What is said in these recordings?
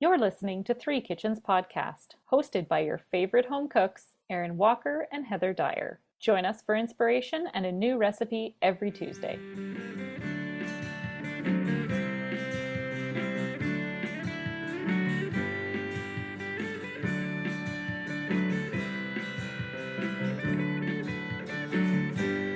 You're listening to Three Kitchens Podcast, hosted by your favorite home cooks, Erin Walker and Heather Dyer. Join us for inspiration and a new recipe every Tuesday.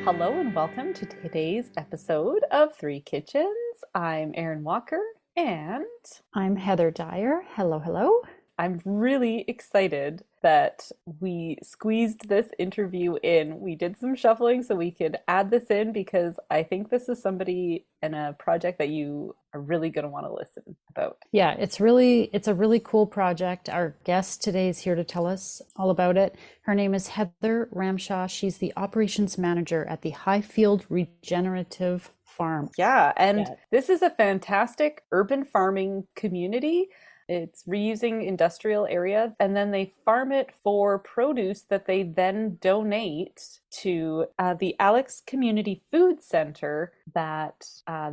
Hello and welcome to today's episode of Three Kitchens. I'm Erin Walker and I'm Heather Dyer. Hello, hello. I'm really excited that we squeezed this interview in. We did some shuffling so we could add this in because I think this is somebody and a project that you are really going to want to listen about. Yeah, it's a really cool project. Our guest today is here to tell us all about it. Her name is Heather Ramshaw. She's the operations manager at the Highfield Regenerative Farm. Yeah, and this is a fantastic urban farming community. It's reusing industrial area, and then they farm it for produce that they then donate to the Alex Community Food Center that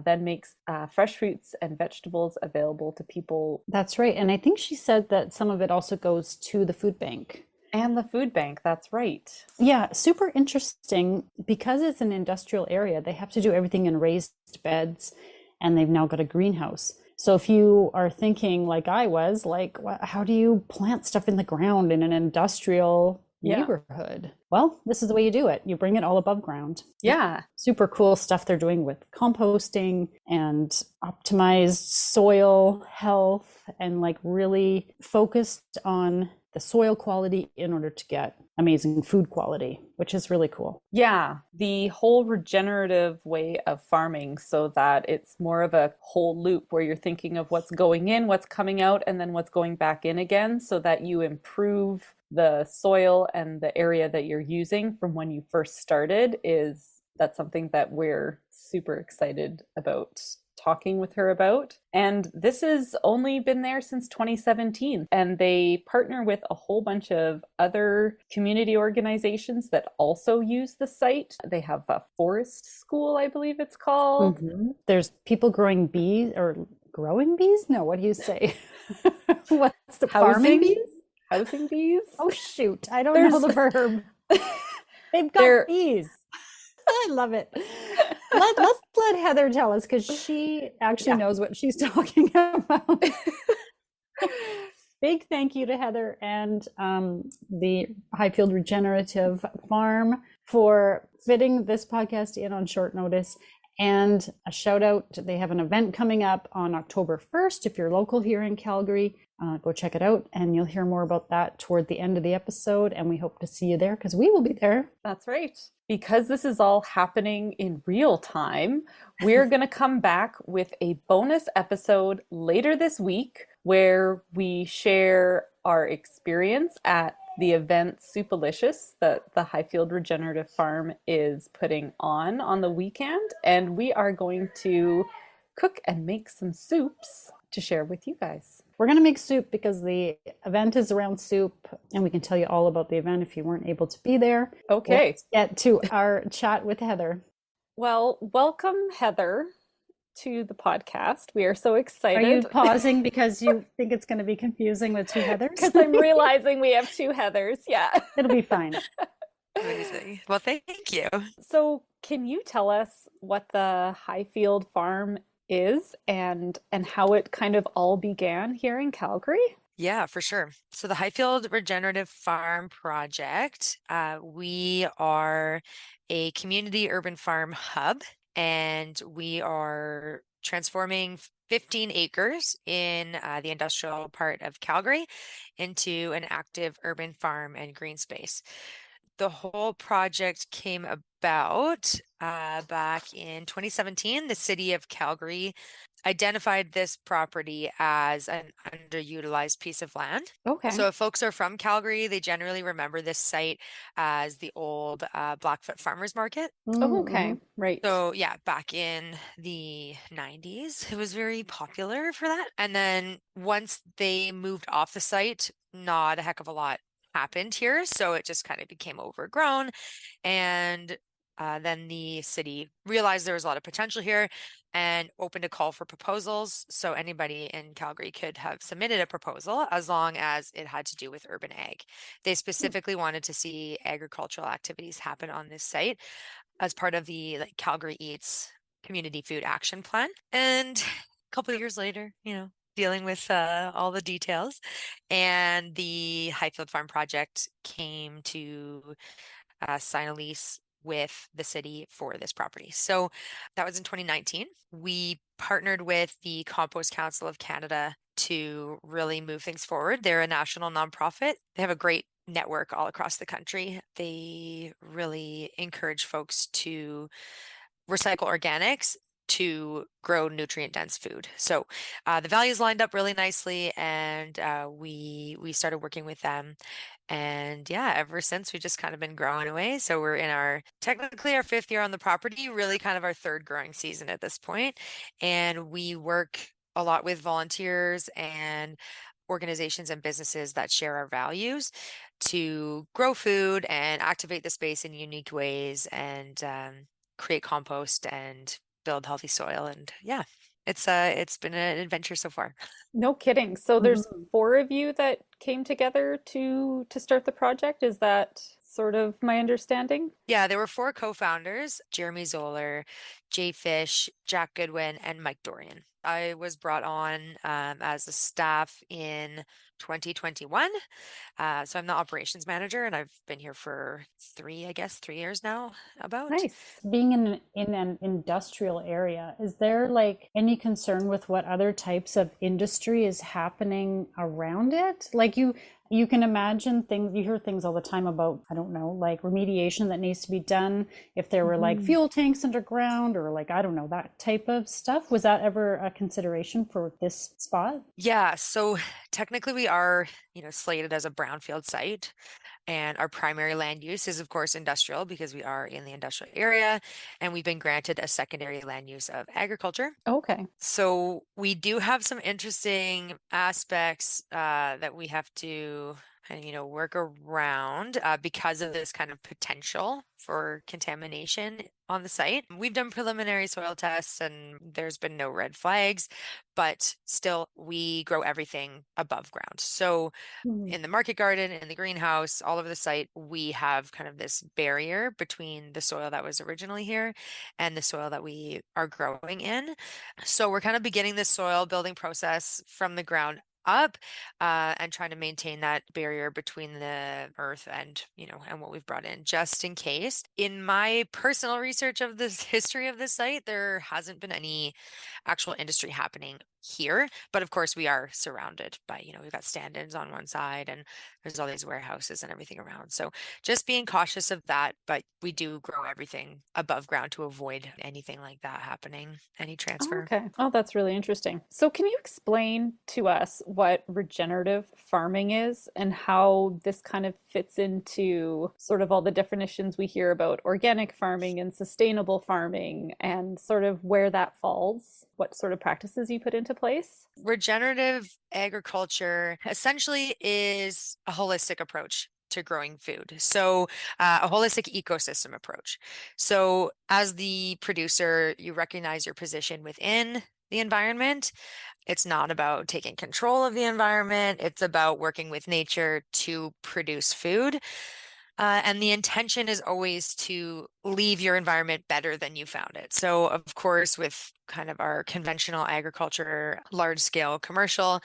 then makes fresh fruits and vegetables available to people. That's right. And I think she said that some of it also goes to the food bank. And the food bank, that's right. Yeah, super interesting. Because it's an industrial area, they have to do everything in raised beds, and they've now got a greenhouse. So if you are thinking like I was, like, how do you plant stuff in the ground in an industrial neighborhood? Well, this is the way you do it. You bring it all above ground. Yeah. Super cool stuff they're doing with composting and optimized soil health and like really focused on the soil quality in order to get amazing food quality, which is really cool. Yeah, the whole regenerative way of farming so that it's more of a whole loop where you're thinking of what's going in, what's coming out, and then what's going back in again so that you improve the soil and the area that you're using from when you first started. That's something that we're super excited about talking with her about. And this has only been there since 2017. And they partner with a whole bunch of other community organizations that also use the site. They have a forest school, I believe it's called. Mm-hmm. There's people growing bees or growing bees? No, what do you say? What's the farming bees? Housing bees? Oh, shoot. I don't know the verb. They've got bees. I love it. Let's let Heather tell us because she actually knows what she's talking about. Big thank you to Heather and the Highfield Regenerative Farm for fitting this podcast in on short notice. And a shout out, they have an event coming up on October 1st. If you're local here in Calgary, go check it out and you'll hear more about that toward the end of the episode. And we hope to see you there because we will be there. That's right. Because this is all happening in real time, we're going to come back with a bonus episode later this week where we share our experience at the event Soupalicious that the Highfield Regenerative Farm is putting on the weekend. And we are going to cook and make some soups to share with you guys. We're going to make soup because the event is around soup and we can tell you all about the event if you weren't able to be there. Okay. Let's get to our chat with Heather. Well, welcome, Heather, to the podcast. We are so excited. Are you pausing because you think it's going to be confusing with two Heathers? Because I'm realizing we have two Heathers. Yeah. It'll be fine. Amazing. Well, thank you. So can you tell us what the Highfield Farm is and how it kind of all began here in Calgary? Yeah, for sure. So the Highfield Regenerative Farm project, we are a community urban farm hub, and we are transforming 15 acres in the industrial part of Calgary into an active urban farm and green space. The whole project came about back in 2017. The city of Calgary identified this property as an underutilized piece of land. Okay. So if folks are from Calgary, they generally remember this site as the old Blackfoot Farmers Market. Oh, okay. Right. So yeah, back in the 90s, it was very popular for that. And then once they moved off the site, not a heck of a lot happened here. So it just kind of became overgrown. And then the city realized there was a lot of potential here and opened a call for proposals. So anybody in Calgary could have submitted a proposal as long as it had to do with urban ag. They specifically wanted to see agricultural activities happen on this site as part of the Calgary Eats Community Food Action Plan. And a couple of years later, dealing with all the details, and the Highfield Farm project came to sign a lease with the city for this property. So that was in 2019. We partnered with the Compost Council of Canada to really move things forward. They're a national nonprofit. They have a great network all across the country. They really encourage folks to recycle organics to grow nutrient dense food. So the values lined up really nicely, and we started working with them. And yeah, ever since we just kind of been growing away. So we're in technically our 5th year on the property, really kind of our 3rd growing season at this point. And we work a lot with volunteers and organizations and businesses that share our values to grow food and activate the space in unique ways, and create compost and build healthy soil. And yeah, it's been an adventure so far. No kidding. So there's Mhm. 4 of you that came together to start the project. Is that sort of my understanding? Yeah, there were 4 co-founders: Jeremy Zoller, Jay Fish, Jack Goodwin, and Mike Dorian. I was brought on as a staff in 2021. So I'm the operations manager, and I've been here for 3 years now, about. Nice. Being in an industrial area, is there like any concern with what other types of industry is happening around it? Like you can imagine things, you hear things all the time about, I don't know, like remediation that needs to be done if there were like Mhm. fuel tanks underground, or like, I don't know, that type of stuff. Was that ever a consideration for this spot? Yeah, so technically we are, slated as a brownfield site. And our primary land use is, of course, industrial, because we are in the industrial area, and we've been granted a secondary land use of agriculture. Okay. So we do have some interesting aspects that we have to work around because of this kind of potential for contamination on the site. We've done preliminary soil tests, and there's been no red flags, but still we grow everything above ground. So Mhm. in the market garden, in the greenhouse, all over the site, we have kind of this barrier between the soil that was originally here and the soil that we are growing in. So we're kind of beginning this soil building process from the ground up, and trying to maintain that barrier between the earth and and what we've brought in, just in case. In my personal research of this history of this site, there hasn't been any actual industry happening here, but of course we are surrounded by, we've got stand-ins on one side, and there's all these warehouses and everything around. So just being cautious of that, but we do grow everything above ground to avoid anything like that happening, any Oh, transfer. okay. Oh, that's really interesting. So, can you explain to us what regenerative farming is and how this kind of fits into sort of all the definitions we hear about organic farming and sustainable farming, and sort of where that falls, what sort of practices you put into place? Regenerative agriculture essentially is a holistic approach to growing food. So, a holistic ecosystem approach. So, as the producer, you recognize your position within the environment. It's not about taking control of the environment, it's about working with nature to produce food. And the intention is always to leave your environment better than you found it. So, of course, with kind of our conventional agriculture, large scale commercial,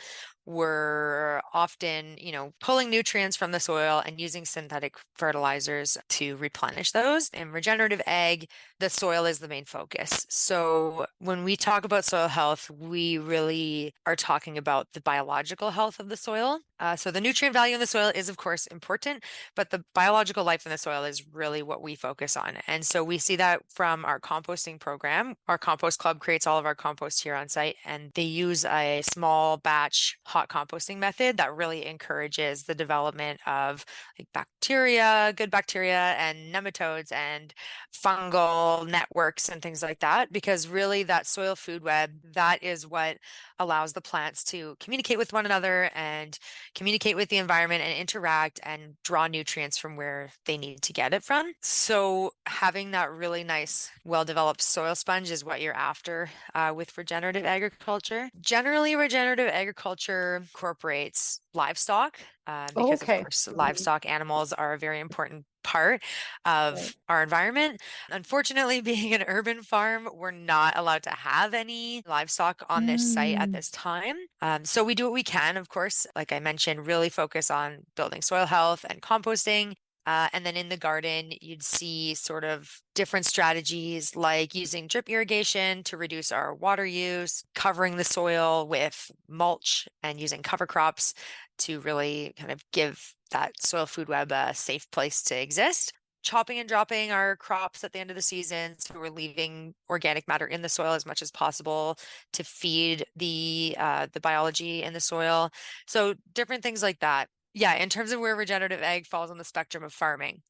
we're often, pulling nutrients from the soil and using synthetic fertilizers to replenish those. In regenerative ag, the soil is the main focus. So, when we talk about soil health, we really are talking about the biological health of the soil. So, the nutrient value in the soil is, of course, important, but the biological life in the soil is really what we focus on. And so we see that from our composting program. Our compost club creates all of our compost here on site, and they use a small batch hot hot composting method that really encourages the development of like bacteria, good bacteria, and nematodes and fungal networks and things like that, because really that soil food web, that is what allows the plants to communicate with one another and communicate with the environment and interact and draw nutrients from where they need to get it from. So having that really nice, well-developed soil sponge is what you're after with regenerative agriculture. Generally, regenerative agriculture incorporates livestock because, of Okay. course, livestock animals are a very important part of our environment. Unfortunately, being an urban farm, we're not allowed to have any livestock on this site at this time. So we do what we can, of course, like I mentioned, really focus on building soil health and composting. And then in the garden, you'd see sort of different strategies like using drip irrigation to reduce our water use, covering the soil with mulch, and using cover crops to really kind of give that soil food web a safe place to exist. Chopping and dropping our crops at the end of the season, so we're leaving organic matter in the soil as much as possible to feed the biology in the soil. So different things like that. Yeah, in terms of where regenerative ag falls on the spectrum of farming,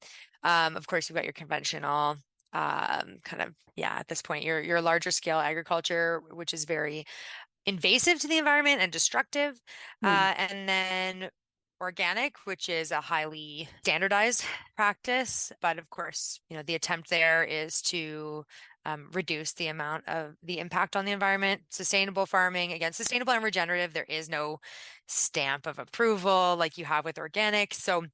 of course, you've got your conventional kind of, yeah, at this point, your larger scale agriculture, which is very invasive to the environment and destructive. And then organic, which is a highly standardized practice. But of course, the attempt there is to reduce the amount of the impact on the environment. Sustainable farming, again, sustainable and regenerative, there is no stamp of approval like you have with organic. So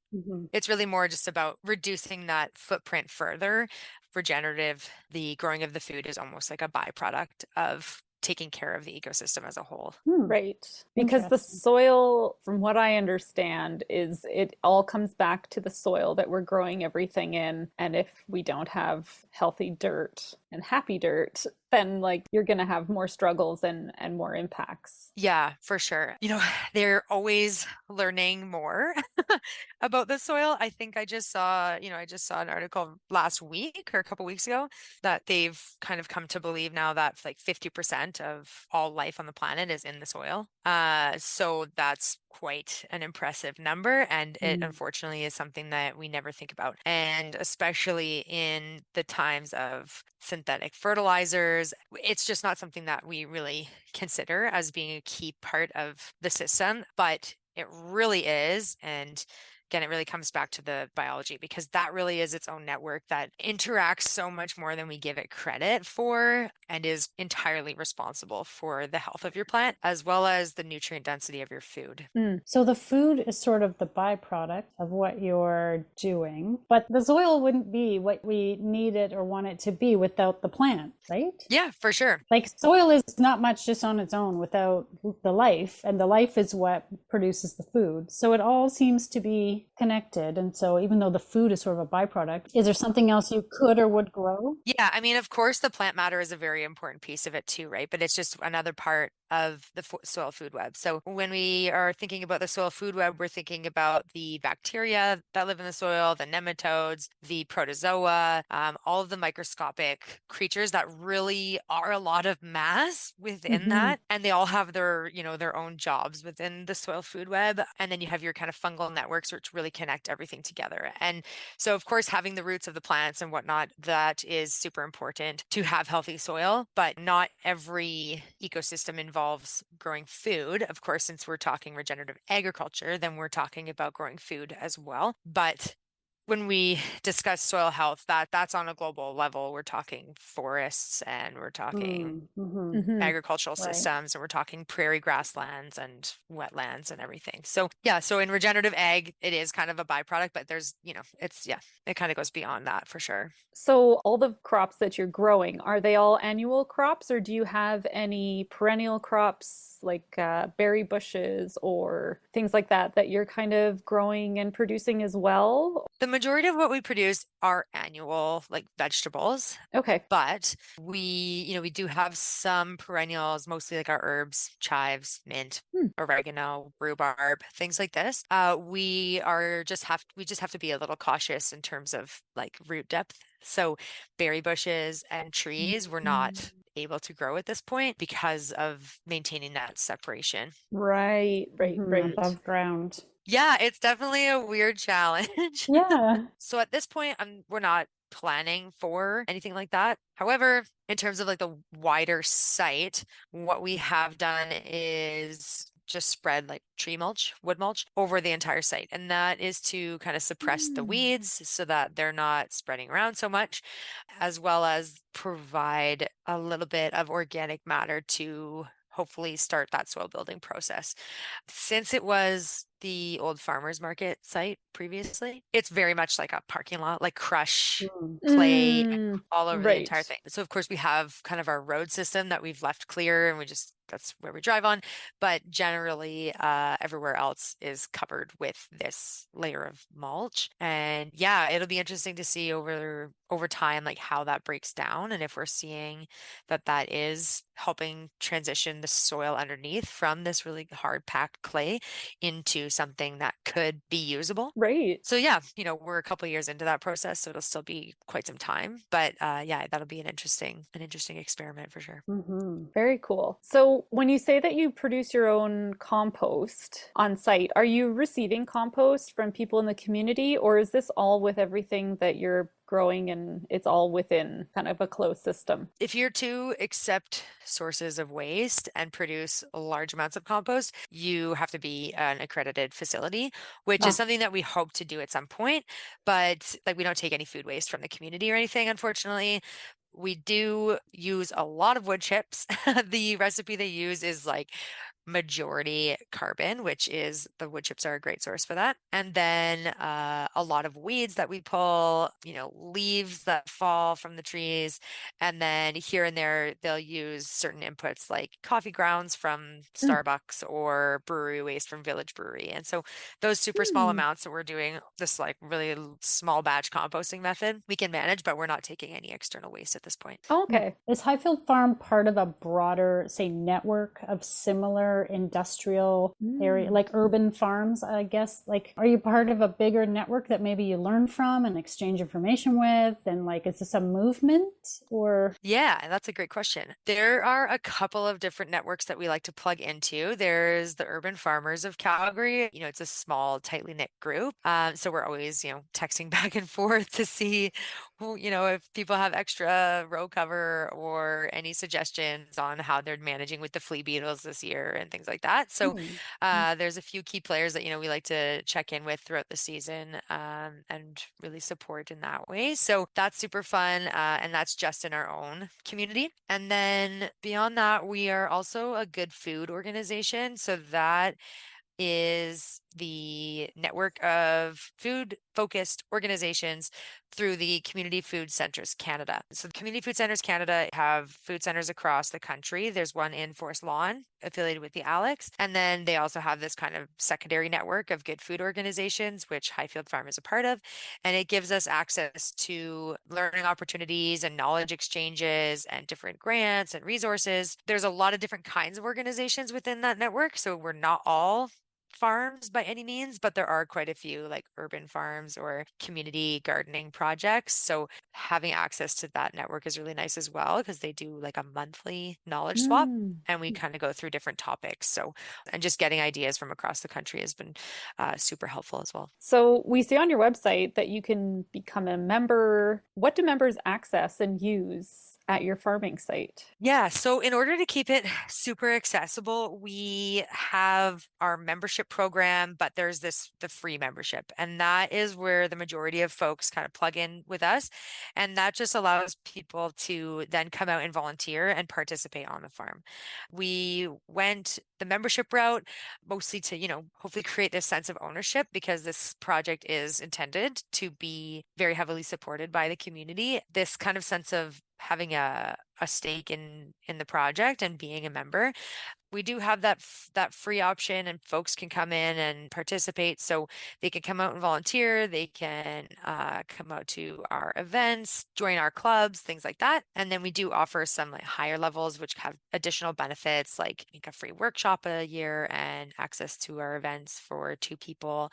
it's really more just about reducing that footprint further. Regenerative, the growing of the food is almost like a byproduct of taking care of the ecosystem as a whole. Right. Because the soil, from what I understand, is it all comes back to the soil that we're growing everything in. And if we don't have healthy dirt and happy dirt, then like you're going to have more struggles and more impacts. Yeah, for sure. They're always learning more about the soil. I think I just saw an article last week or a couple weeks ago that they've kind of come to believe now that like 50% of all life on the planet is in the soil. So that's quite an impressive number. And it unfortunately is something that we never think about. And especially in the times of synthetic fertilizers, it's just not something that we really consider as being a key part of the system, but it really is. And again, it really comes back to the biology, because that really is its own network that interacts so much more than we give it credit for, and is entirely responsible for the health of your plant as well as the nutrient density of your food. So the food is sort of the byproduct of what you're doing, but the soil wouldn't be what we need it or want it to be without the plant, right? Yeah, for sure. Like soil is not much just on its own without the life, and the life is what produces the food. So it all seems to be connected. And so even though the food is sort of a byproduct, is there something else you could or would grow? Yeah, I mean, of course, the plant matter is a very important piece of it too, right? But it's just another part of the soil food web. So when we are thinking about the soil food web, we're thinking about the bacteria that live in the soil, the nematodes, the protozoa, all of the microscopic creatures that really are a lot of mass within that. And they all have their own jobs within the soil food web. And then you have your kind of fungal networks, which really connect everything together. And so, of course, having the roots of the plants and whatnot, that is super important to have healthy soil, but not every ecosystem involves growing food. Of course, since we're talking regenerative agriculture, then we're talking about growing food as well. But when we discuss soil health, that's on a global level. We're talking forests, and we're talking agricultural systems, and we're talking prairie grasslands and wetlands and everything. So yeah, so in regenerative ag, it is kind of a byproduct, but there's, it kind of goes beyond that for sure. So all the crops that you're growing, are they all annual crops, or do you have any perennial crops like berry bushes or things like that you're kind of growing and producing as well? The majority of what we produce are annual, like vegetables. Okay. But we do have some perennials, mostly like our herbs, chives, mint, oregano, rhubarb, things like this. We just have to be a little cautious in terms of like root depth. So berry bushes and trees we're not able to grow at this point because of maintaining that separation. Right, right, right. Above ground. Yeah, it's definitely a weird challenge. Yeah. So at this point, we're not planning for anything like that. However, in terms of like the wider site, what we have done is just spread like tree mulch, wood mulch over the entire site. And that is to kind of suppress the weeds so that they're not spreading around so much, as well as provide a little bit of organic matter to hopefully start that soil building process. Since it was the old farmers market site previously, it's very much like a parking lot, like crush, clay all over the entire Right. thing. So of course we have kind of our road system that we've left clear and that's where we drive on. But generally, everywhere else is covered with this layer of mulch. And yeah, it'll be interesting to see over time, like how that breaks down and if we're seeing that is helping transition the soil underneath from this really hard packed clay into something that could be usable. Right. So yeah, we're a couple of years into that process, so it'll still be quite some time. But yeah, that'll be an interesting experiment for sure. Very cool. So when you say that you produce your own compost on site, are you receiving compost from people in the community, or is this all with everything that you're growing and it's all within kind of a closed system? If you're to accept sources of waste and produce large amounts of compost, you have to be an accredited facility, which is something that we hope to do at some point. But like we don't take any food waste from the community or anything, unfortunately. We do use a lot of wood chips. The recipe they use is like majority carbon, which is the wood chips are a great source for that. And then a lot of weeds that we pull, leaves that fall from the trees. And then here and there, they'll use certain inputs like coffee grounds from Starbucks or brewery waste from Village Brewery. And so those super small amounts that we're doing this like really small batch composting method, we can manage, but we're not taking any external waste at this point. Okay. Is Highfield Farm part of a broader, say, network of similar industrial area, like urban farms, I guess? Like, are you part of a bigger network that maybe you learn from and exchange information with? And like, is this a movement or? Yeah, that's a great question. There are a couple of different networks that we like to plug into. There's the Urban Farmers of Calgary. It's a small, tightly knit group. So we're always, texting back and forth to see if people have extra row cover or any suggestions on how they're managing with the flea beetles this year and things like that. So there's a few key players that, we like to check in with throughout the season and really support in that way. So that's super fun. And that's just in our own community. And then beyond that, we are also a good food organization. So that is the network of food-focused organizations through the Community Food Centres Canada. So the Community Food Centres Canada have food centers across the country. There's one in Forest Lawn, affiliated with the Alex. And then they also have this kind of secondary network of good food organizations, which Highfield Farm is a part of. And it gives us access to learning opportunities and knowledge exchanges and different grants and resources. There's a lot of different kinds of organizations within that network. So we're not all farms by any means, but there are quite a few like urban farms or community gardening projects. So having access to that network is really nice as well because they do like a monthly knowledge swap and we kind of go through different topics. So, and just getting ideas from across the country has been super helpful as well. So we see on your website that you can become a member. What do members access and use at your farming site? Yeah, so in order to keep it super accessible, we have our membership program, but there's the free membership, and that is where the majority of folks kind of plug in with us, and that just allows people to then come out and volunteer and participate on the farm. We went the membership route mostly to, hopefully create this sense of ownership because this project is intended to be very heavily supported by the community. This kind of sense of having a a stake in the project and being a member. We do have that free option, and folks can come in and participate. So they can come out and volunteer. They can come out to our events, join our clubs, things like that. And then we do offer some like higher levels, which have additional benefits, like a free workshop a year and access to our events for 2 people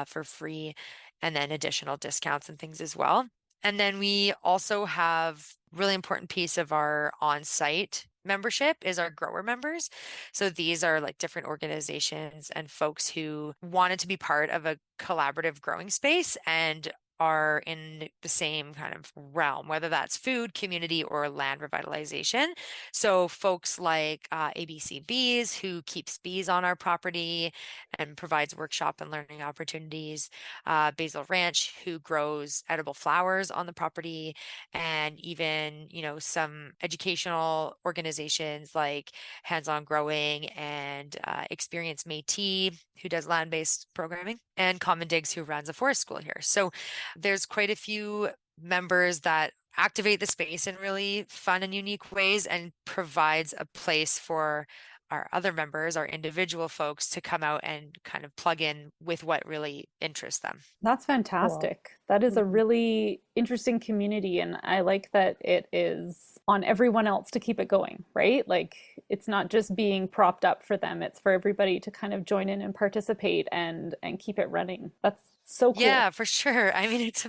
for free, and then additional discounts and things as well. And then we also have really important piece of our on-site membership is our grower members. So these are like different organizations and folks who wanted to be part of a collaborative growing space and are in the same kind of realm, whether that's food, community, or land revitalization. So folks like ABC Bees, who keeps bees on our property and provides workshop and learning opportunities, Basil Ranch, who grows edible flowers on the property, and even, some educational organizations like Hands On Growing and Experience Métis, who does land-based programming, and Common Digs, who runs a forest school here. So there's quite a few members that activate the space in really fun and unique ways and provides a place for our other members, our individual folks, to come out and kind of plug in with what really interests them. That's Cool. fantastic. That is a really interesting community. And I like that it is on everyone else to keep it going, right? Like it's not just being propped up for them. It's for everybody to kind of join in and participate and keep it running. That's so cool. Yeah, for sure. I mean, it's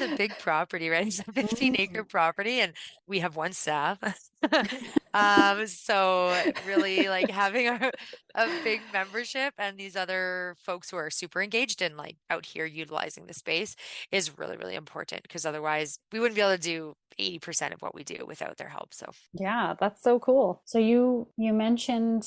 a big property, right? It's a 15-acre property, and we have 1 staff. So really like having a big membership and these other folks who are super engaged and like out here utilizing the space is really, really important, because otherwise we wouldn't be able to do 80% of what we do without their help. So Yeah, that's so cool. So you mentioned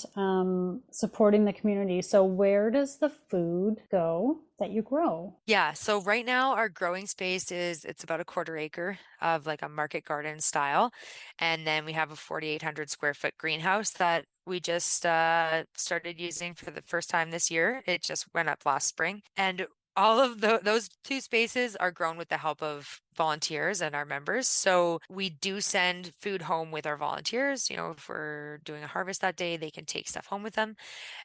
supporting the community. So where does the food go that you grow? yeah, so right now our growing space it's about a 1/4 acre of like a market garden style. And then we have a 4,800 square foot greenhouse that we just started using for the first time this year. It just went up last spring. And all of those 2 spaces are grown with the help of volunteers and our members. So we do send food home with our volunteers. If we're doing a harvest that day, they can take stuff home with them.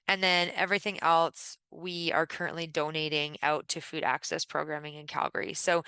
And then everything else we are currently donating out to food access programming in Calgary. So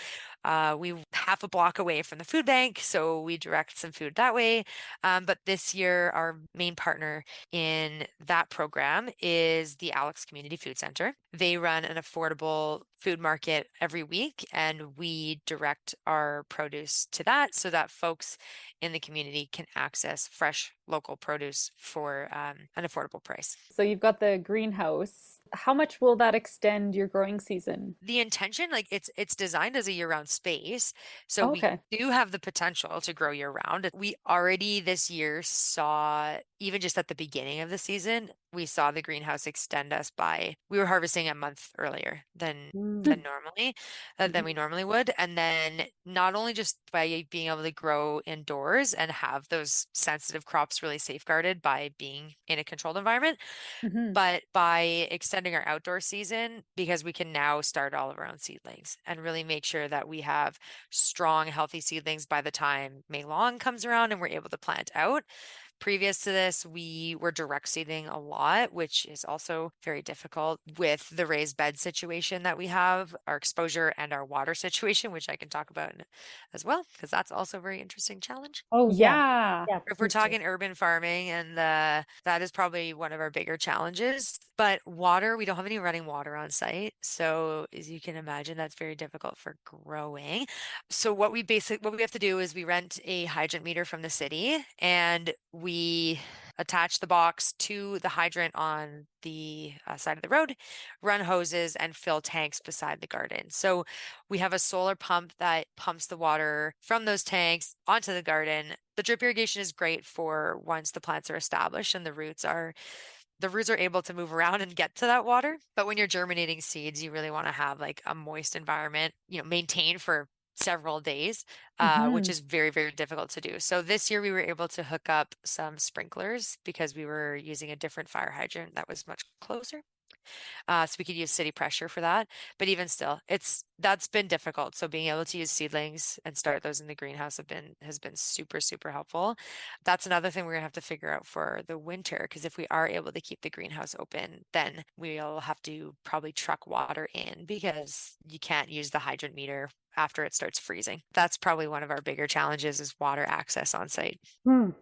we half a block away from the food bank, so we direct some food that way. But this year, our main partner in that program is the Alex Community Food Center. They run an affordable food market every week, and we direct our produce to that so that folks in the community can access fresh local produce for an affordable price. So you've got the greenhouse. How much will that extend your growing season? The intention, like it's designed as a year-round space, so Oh, we okay. do have the potential to grow year-round. We already this year saw, even just at the beginning of the season, we saw the greenhouse extend us by, we were harvesting a month earlier than normally, than we normally would. And then not only just by being able to grow indoors and have those sensitive crops really safeguarded by being in a controlled environment, Mhm. but by extending our outdoor season, because we can now start all of our own seedlings and really make sure that we have strong, healthy seedlings by the time May long comes around and we're able to plant out. Previous to this, we were direct seeding a lot, which is also very difficult with the raised bed situation that we have, our exposure and our water situation, which I can talk about as well, because that's also a very interesting challenge. Oh yeah, Yeah. yeah. If we're Please do. talking urban farming, and that is probably one of our bigger challenges. But water, we don't have any running water on site. So as you can imagine, that's very difficult for growing. So what we have to do is we rent a hydrant meter from the city, and we attach the box to the hydrant on the side of the road, run hoses, and fill tanks beside the garden. So we have a solar pump that pumps the water from those tanks onto the garden. The drip irrigation is great for once the plants are established and the roots are able to move around and get to that water. But when you're germinating seeds, you really want to have like a moist environment, maintained for several days, which is very, very difficult to do. So this year we were able to hook up some sprinklers because we were using a different fire hydrant that was much closer. So we could use city pressure for that. But even still, that's been difficult. So being able to use seedlings and start those in the greenhouse has been super, super helpful. That's another thing we're gonna have to figure out for the winter, because if we are able to keep the greenhouse open, then we'll have to probably truck water in, because you can't use the hydrant meter after it starts freezing. That's probably one of our bigger challenges, is water access on site,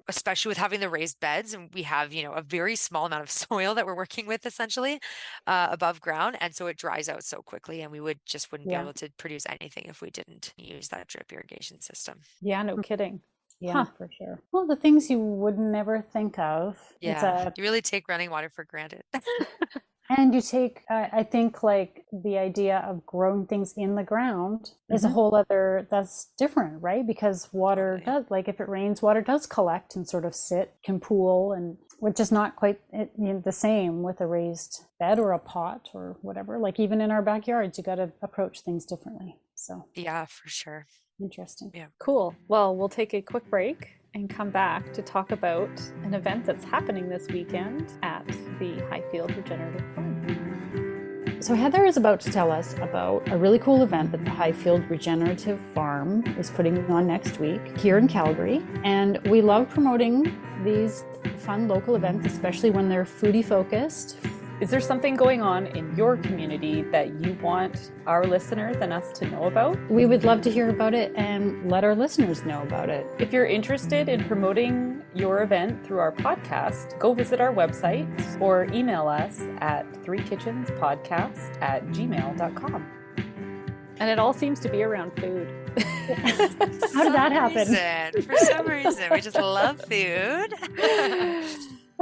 especially with having the raised beds. And we have, a very small amount of soil that we're working with essentially above ground. And so it dries out so quickly, and we wouldn't be Yeah. able to produce anything if we didn't use that drip irrigation system. Yeah, no kidding. Yeah, for sure. Well, the things you would never think of. Yeah, you really take running water for granted. And you take, I think, like the idea of growing things in the ground is a whole other, that's different, right? Because water does, like if it rains, water does collect and sort of can pool, and which is not quite the same with a raised bed or a pot or whatever. Like even in our backyards, you got to approach things differently. So yeah, for sure. Interesting. Yeah. Cool. Well, we'll take a quick break and come back to talk about an event that's happening this weekend at the Highfield Regenerative Farm. So Heather is about to tell us about a really cool event that the Highfield Regenerative Farm is putting on next week here in Calgary. And we love promoting these fun local events, especially when they're foodie focused. Is there something going on in your community that you want our listeners and us to know about? We would love to hear about it and let our listeners know about it. If you're interested in promoting your event through our podcast, go visit our website or email us at threekitchenspodcast@gmail.com. And it all seems to be around food. How did that happen? For some reason, we just love food.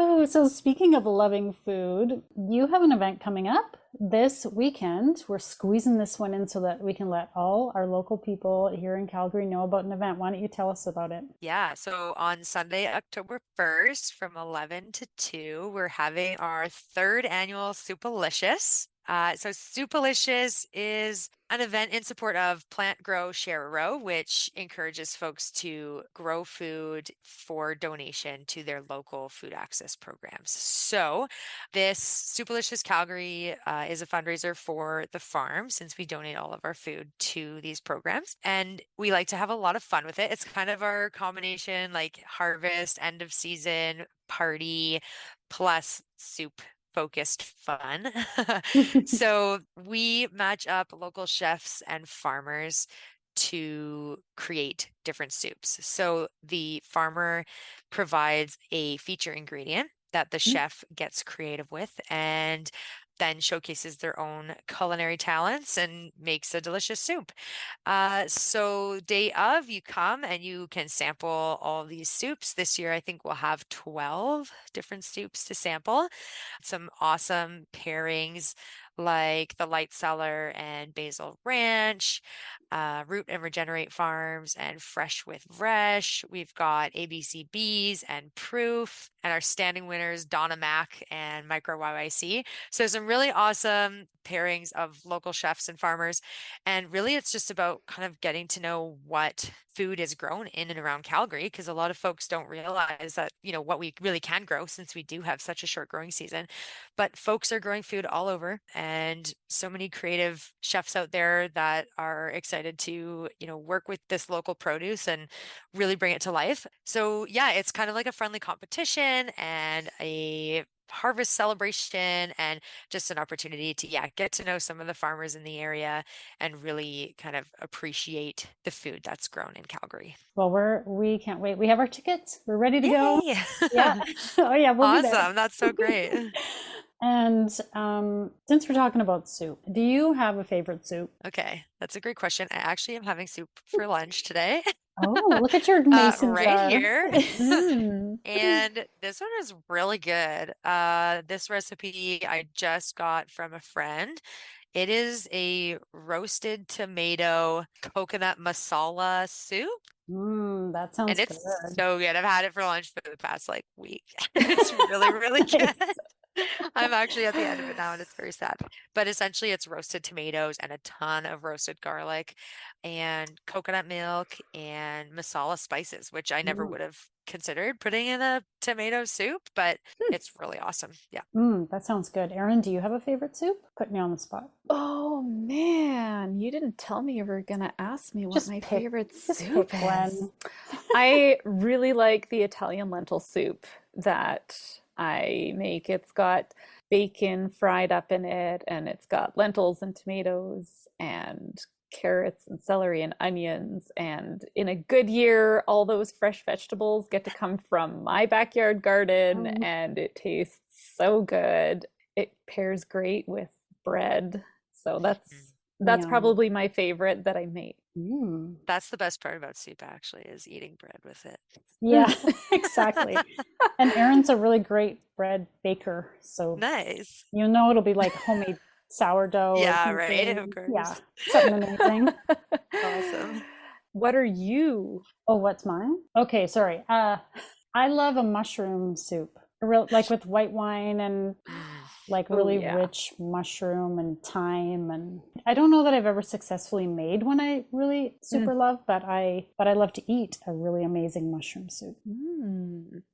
Oh, so speaking of loving food, you have an event coming up this weekend. We're squeezing this one in so that we can let all our local people here in Calgary know about an event. Why don't you tell us about it? Yeah, so on Sunday, October 1st from 11 to 2, we're having our third annual Soupalicious. So Soupalicious is an event in support of Plant Grow Share a Row, which encourages folks to grow food for donation to their local food access programs. So this Soupalicious Calgary is a fundraiser for the farm, since we donate all of our food to these programs. And we like to have a lot of fun with it. It's kind of our combination, like harvest, end of season party, plus soup focused fun. So we match up local chefs and farmers to create different soups. So the farmer provides a feature ingredient that the chef gets creative with, and then showcases their own culinary talents and makes a delicious soup. So day of, you come and you can sample all these soups. This year, I think we'll have 12 different soups to sample. Some awesome pairings like the Light Cellar and Basil Ranch, Root and Regenerate Farms, and Fresh with Fresh. We've got ABCBs and Proof, and our standing winners, Donna Mac and Micro YYC. So some really awesome pairings of local chefs and farmers. And really, it's just about kind of getting to know what food is grown in and around Calgary, because a lot of folks don't realize that, what we really can grow, since we do have such a short growing season. But folks are growing food all over, and so many creative chefs out there that are excited to, work with this local produce and really bring it to life. So yeah, it's kind of like a friendly competition and a harvest celebration, and just an opportunity to get to know some of the farmers in the area and really kind of appreciate the food that's grown in Calgary. Well, we can't wait. We have our tickets. We're ready to go. Yay! Yeah. Oh yeah, we'll be there. Awesome. That's so great. And since we're talking about soup, do you have a favorite soup? Okay, that's a great question. I actually am having soup for lunch today. Oh, look at your mason right jar. here. And this one is really good. This recipe I just got from a friend. It is a roasted tomato coconut masala soup. That sounds And it's good. so good. I've had it for lunch for the past week. It's really, really good. I'm actually at the end of it now and it's very sad. But essentially it's roasted tomatoes and a ton of roasted garlic and coconut milk and masala spices, which I never Mm. would have considered putting in a tomato soup, but it's really awesome. Yeah. That sounds good. Erin, do you have a favorite soup? Put me on the spot. Oh man, you didn't tell me you were gonna ask me what my favorite soup is. I really like the Italian lentil soup that I make. It's got bacon fried up in it, and it's got lentils and tomatoes and carrots and celery and onions. And in a good year, all those fresh vegetables get to come from my backyard garden, and it tastes so good. It pairs great with bread. So that's probably my favorite that I make. That's the best part about soup, actually, is eating bread with it. Yeah, exactly. And Erin's a really great bread baker, so nice. It'll be like homemade sourdough. Yeah, right. Of course. Yeah, something amazing. Awesome. What are you? Oh, what's mine? Okay, sorry. I love a mushroom soup, like with white wine and like really rich mushroom and thyme. And I don't know that I've ever successfully made one I really super love, but I love to eat a really amazing mushroom soup.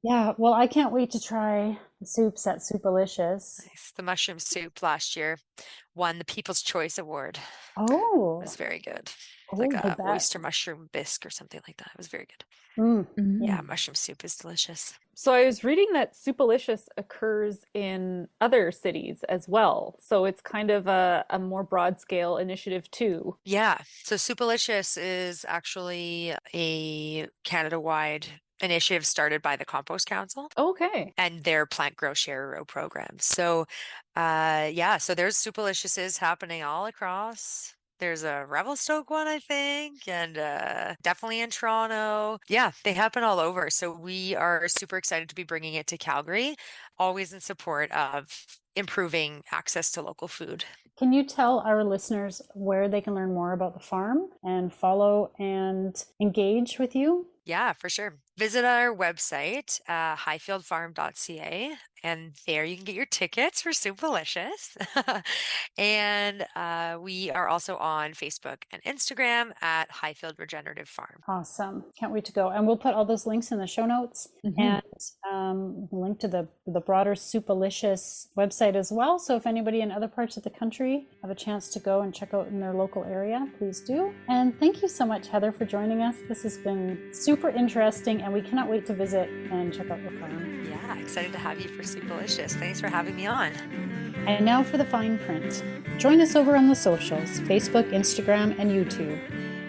Yeah, well, I can't wait to try the soups at Soupalicious. Nice. The mushroom soup last year won the People's Choice Award. Oh, it was very good. Oh, like a oyster mushroom bisque or something like that. It was very good. Yeah, mushroom soup is delicious. So I was reading that Soupalicious occurs in other cities as well. So it's kind of a more broad scale initiative too. Yeah. So Soupalicious is actually a Canada-wide initiative started by the Compost Council. Okay. And their plant grow share program. So so there's Soupalicious happening all across. There's a Revelstoke one, I think, and definitely in Toronto. Yeah, they happen all over. So we are super excited to be bringing it to Calgary, always in support of improving access to local food. Can you tell our listeners where they can learn more about the farm and follow and engage with you? Yeah, for sure. Visit our website, highfieldfarm.ca, and there you can get your tickets for Soupalicious. And we are also on Facebook and Instagram at Highfield Regenerative Farm. Awesome. Can't wait to go. And we'll put all those links in the show notes and link to the broader Soupalicious website as well. So if anybody in other parts of the country have a chance to go and check out in their local area, please do. And thank you so much, Heather, for joining us. This has been super interesting, and we cannot wait to visit and check out your farm. Yeah, excited to have you for Soupalicious. Thanks for having me on. And now for the fine print. Join us over on the socials, Facebook, Instagram, and YouTube,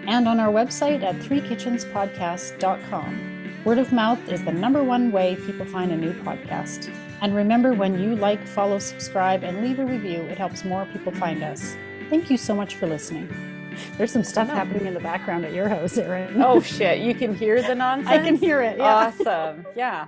and on our website at threekitchenspodcast.com. Word of mouth is the #1 way people find a new podcast. And remember, when you like, follow, subscribe, and leave a review, it helps more people find us. Thank you so much for listening. There's some stuff happening in the background at your house, Erin. Oh shit, you can hear the nonsense? I can hear it. Yeah. Awesome. Yeah.